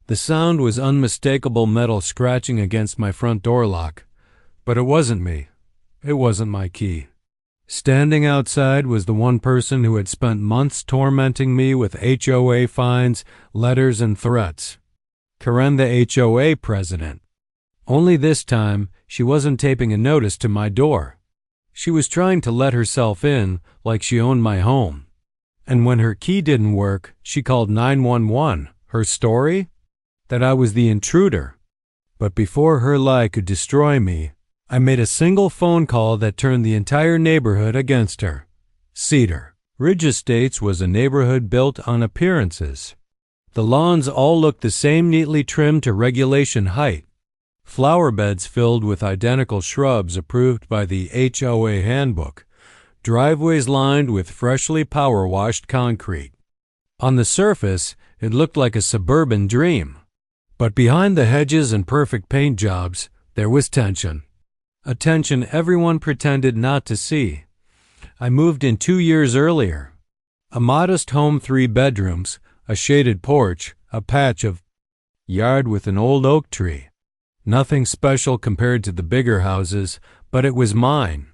The sound was unmistakable metal scratching against my front door lock. But it wasn't me. It wasn't my key. Standing outside was the one person who had spent months tormenting me with HOA fines, letters, and threats. Karen, the HOA president. Only this time, she wasn't taping a notice to my door. She was trying to let herself in like she owned my home. And when her key didn't work, she called 911. Her story? That I was the intruder. But before her lie could destroy me, I made a single phone call that turned the entire neighborhood against her. Cedar Ridge Estates was a neighborhood built on appearances. The lawns all looked the same, neatly trimmed to regulation height. Flower beds filled with identical shrubs approved by the HOA handbook. Driveways lined with freshly power-washed concrete. On the surface, it looked like a suburban dream. But behind the hedges and perfect paint jobs, there was tension. A tension everyone pretended not to see. I moved in 2 years earlier. A modest home, 3 bedrooms, a shaded porch, a patch of yard with an old oak tree. Nothing special compared to the bigger houses, but it was mine.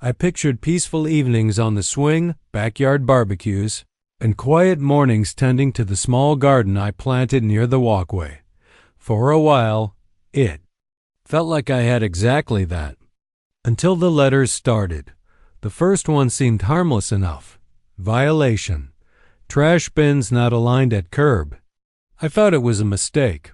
I pictured peaceful evenings on the swing, backyard barbecues, and quiet mornings tending to the small garden I planted near the walkway. For a while, it felt like I had exactly that. Until the letters started. The first one seemed harmless enough. Violation. Trash bins not aligned at curb. I thought it was a mistake.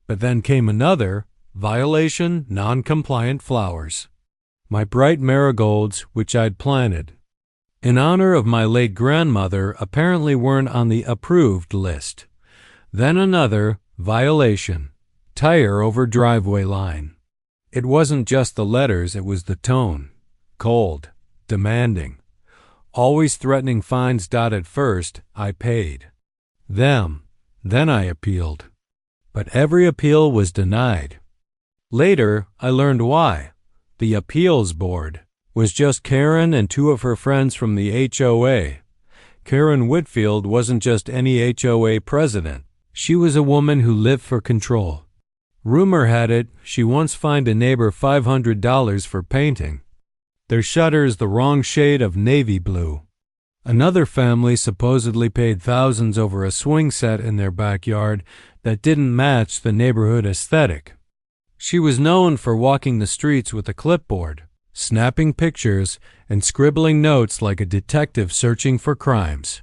But then came another. Violation, non-compliant flowers. My bright marigolds, which I'd planted in honor of my late grandmother, apparently weren't on the approved list. Then another. Violation. Tire over driveway line. It wasn't just the letters, it was the tone. Cold. Demanding. Always threatening fines. At first, I paid them. Then I appealed. But every appeal was denied. Later, I learned why. The appeals board was just Karen and 2 of her friends from the HOA. Karen Whitfield wasn't just any HOA president. She was a woman who lived for control. Rumor had it she once fined a neighbor $500 for painting their shutters the wrong shade of navy blue. Another family supposedly paid thousands over a swing set in their backyard that didn't match the neighborhood aesthetic. She was known for walking the streets with a clipboard, snapping pictures, and scribbling notes like a detective searching for crimes.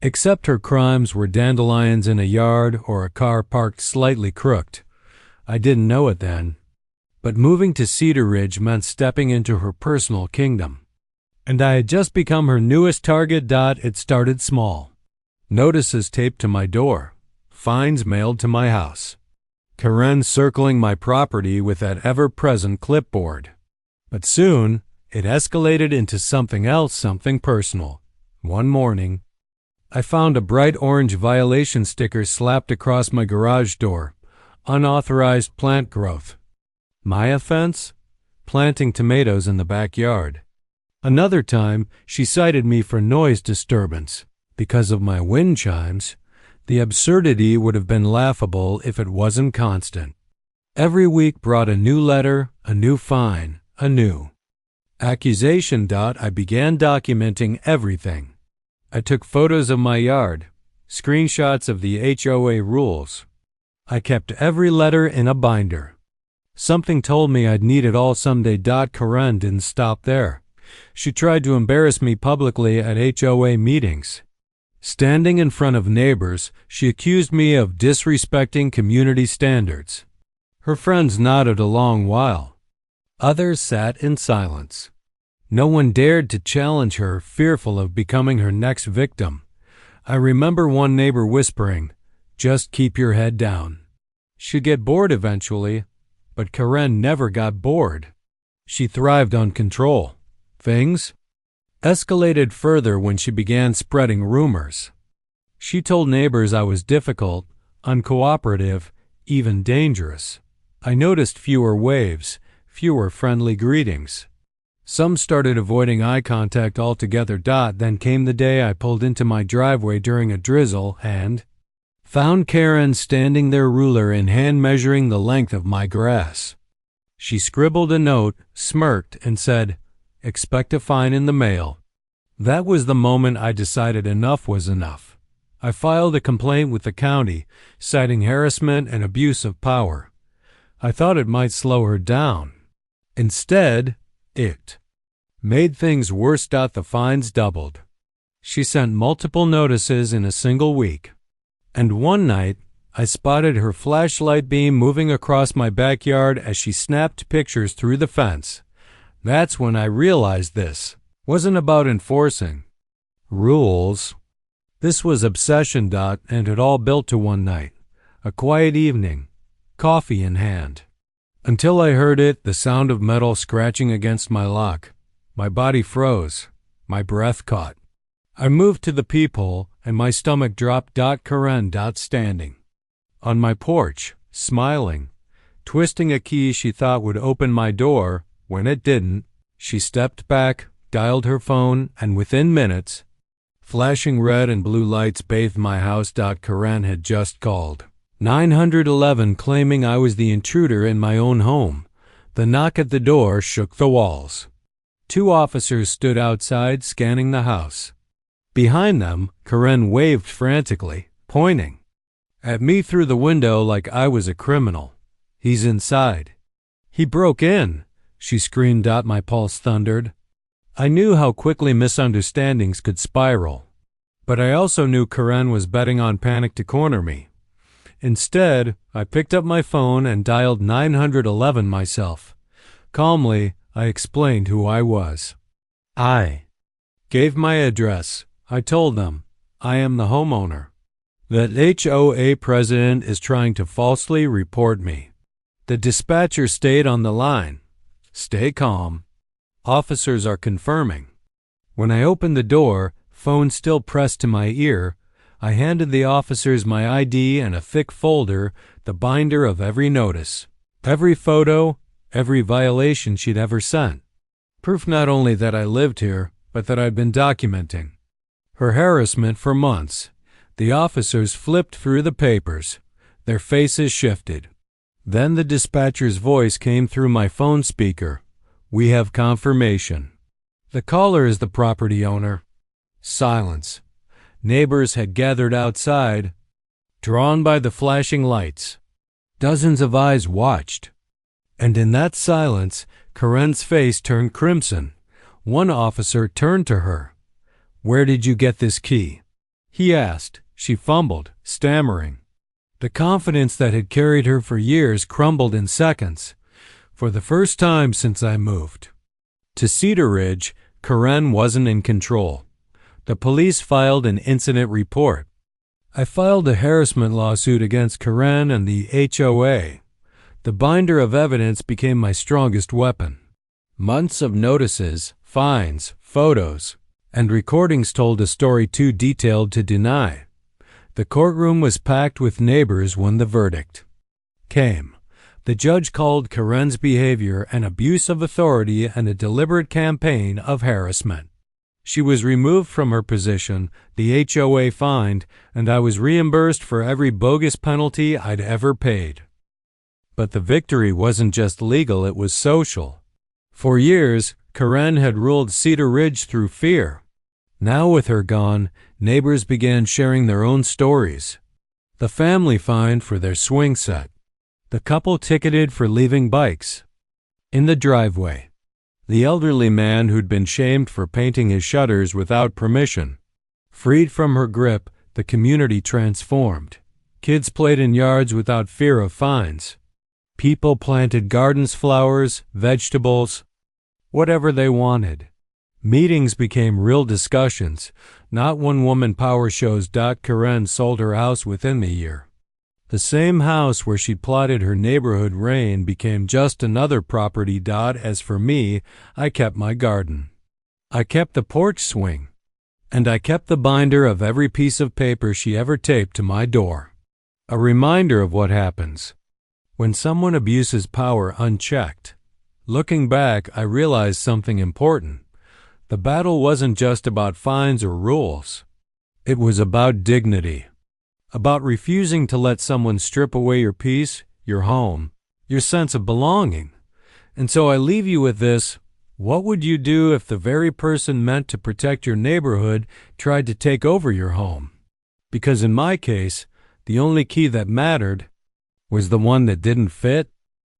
Except her crimes were dandelions in a yard or a car parked slightly crooked. I didn't know it then. But moving to Cedar Ridge meant stepping into her personal kingdom. And I had just become her newest target. It started small. Notices taped to my door. Fines mailed to my house. Karen circling my property with that ever-present clipboard. But soon, it escalated into something else, something personal. One morning, I found a bright orange violation sticker slapped across my garage door. Unauthorized plant growth. My offense? Planting tomatoes in the backyard. Another time, she cited me for noise disturbance. Because of my wind chimes, the absurdity would have been laughable if it wasn't constant. Every week brought a new letter, a new fine, a new accusation. I began documenting everything. I took photos of my yard, screenshots of the HOA rules. I kept every letter in a binder. Something told me I'd need it all someday. Karen didn't stop there. She tried to embarrass me publicly at HOA meetings. Standing in front of neighbors, she accused me of disrespecting community standards. Her friends nodded a long while. Others sat in silence. No one dared to challenge her, fearful of becoming her next victim. I remember one neighbor whispering, "Just keep your head down." She'd get bored eventually, but Karen never got bored. She thrived on control. Things escalated further when she began spreading rumors. She told neighbors I was difficult, uncooperative, even dangerous. I noticed fewer waves, fewer friendly greetings. Some started avoiding eye contact altogether. Then came the day I pulled into my driveway during a drizzle and Found Karen standing there, ruler in hand, measuring the length of my grass. She scribbled a note, smirked, and said, "Expect a fine in the mail." That was the moment I decided enough was enough. I filed a complaint with the county, citing harassment and abuse of power. I thought it might slow her down. Instead, it made things worse. The fines doubled. She sent multiple notices in a single week. And one night, I spotted her flashlight beam moving across my backyard as she snapped pictures through the fence. That's when I realized this wasn't about enforcing rules. This was obsession. And it all built to one night, a quiet evening, coffee in hand. Until I heard it, the sound of metal scratching against my lock. My body froze. My breath caught. I moved to the peephole, and my stomach dropped. Karen standing on my porch, smiling, twisting a key she thought would open my door. When it didn't, she stepped back, dialed her phone, and within minutes, flashing red and blue lights bathed my house. Karen had just called 911, claiming I was the intruder in my own home. The knock at the door shook the walls. 2 officers stood outside, scanning the house. Behind them, Karen waved frantically, pointing at me through the window like I was a criminal. "He's inside. He broke in," she screamed. My pulse thundered. I knew how quickly misunderstandings could spiral. But I also knew Karen was betting on panic to corner me. Instead, I picked up my phone and dialed 911 myself. Calmly, I explained who I was. I gave my address. I told them, I am the homeowner. That HOA president is trying to falsely report me. The dispatcher stayed on the line. "Stay calm. Officers are confirming." When I opened the door, phone still pressed to my ear, I handed the officers my ID and a thick folder, the binder of every notice, every photo, every violation she'd ever sent. Proof not only that I lived here, but that I'd been documenting her harassment for months. The officers flipped through the papers. Their faces shifted. Then the dispatcher's voice came through my phone speaker. "We have confirmation. The caller is the property owner." Silence. Neighbors had gathered outside, drawn by the flashing lights. Dozens of eyes watched. And in that silence, Karen's face turned crimson. One officer turned to her. "Where did you get this key?" he asked. She fumbled, stammering. The confidence that had carried her for years crumbled in seconds. For the first time since I moved to Cedar Ridge, Karen wasn't in control. The police filed an incident report. I filed a harassment lawsuit against Karen and the HOA. The binder of evidence became my strongest weapon. Months of notices, fines, photos, and recordings told a story too detailed to deny. The courtroom was packed with neighbors when the verdict came. The judge called Karen's behavior an abuse of authority and a deliberate campaign of harassment. She was removed from her position, the HOA fined, and I was reimbursed for every bogus penalty I'd ever paid. But the victory wasn't just legal, it was social. For years, Karen had ruled Cedar Ridge through fear. Now with her gone, neighbors began sharing their own stories. The family fined for their swing set. The couple ticketed for leaving bikes in the driveway. The elderly man who'd been shamed for painting his shutters without permission. Freed from her grip, the community transformed. Kids played in yards without fear of fines. People planted gardens, flowers, vegetables, whatever they wanted. Meetings became real discussions, not one-woman power shows. Karen sold her house within the year. The same house where she'd plotted her neighborhood reign became just another property. As for me, I kept my garden. I kept the porch swing. And I kept the binder of every piece of paper she ever taped to my door. A reminder of what happens when someone abuses power unchecked. Looking back, I realized something important. The battle wasn't just about fines or rules. It was about dignity. about refusing to let someone strip away your peace, your home, your sense of belonging. And so I leave you with this. What would you do if the very person meant to protect your neighborhood tried to take over your home? Because in my case, the only key that mattered was the one that didn't fit.